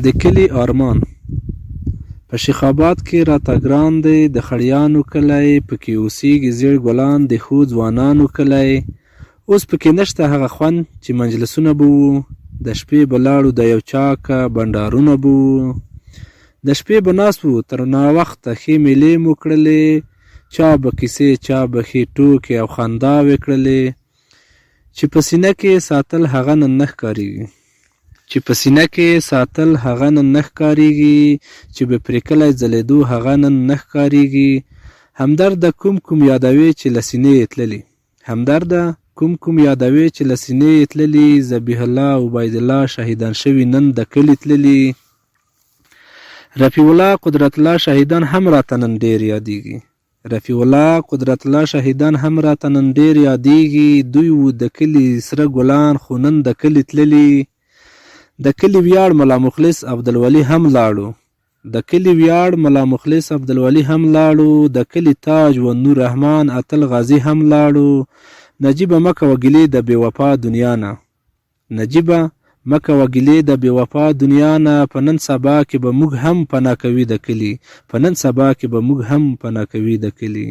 د کلي ارمان. په شیخ آباد کې راته ګران دی د خړیانو کلی، پکې اوسېږي زیړ ګلان د ښو ځوانانو کلی. اوس پکې نشته هغه خوند چې مجلسونه به وو، د شپې به لاړو د یو چاکه بنډارونه به وو، د شپې به ناست وو تر ناوخته ښې میلې مو کړلې، چا به کیسې چا به ښې ټوکې او خنداوې کړلې، چې په سینه کې ساتل هغه نن نه ښکارېږي، چې په سینه کې ساتل هغه نن نه ښکارېږي، چې به پرې کلی ځلېدو هغه نن نه ښکارېږي. همدرده کوم کوم یادوې چې له سینې یې تللي، همدرده کوم کوم یادوې چې له سینې یې تللي، ذبیح الله عبیدالله شهیدان شوي نن د کلي تللي، رفیع الله قدرت الله شهیدان هم راته نن ډېر یادېږي، رفیع الله قدرت الله شهیدان هم راته نن ډېر یادېږي. دوی وو د کلي سره ګلان خو نن د کلي تللي، د کلي ویاړ ملا مخلص عبدالولي هم لاړو، د کلي ویاړ ملا مخلص عبدالولي هم لاړو، د کلي تاج و نور رحمان اتل غازي هم لاړو. نجیبه مه کوه ګیلې د بې وفا دنیا نه، نجیبه مه کوه ګیلې د بې وفا دنیا نه، په نن سبا کې به موږ هم پناه کوي د کلي، په نن سبا کې به موږ هم پناه کوي د کلي.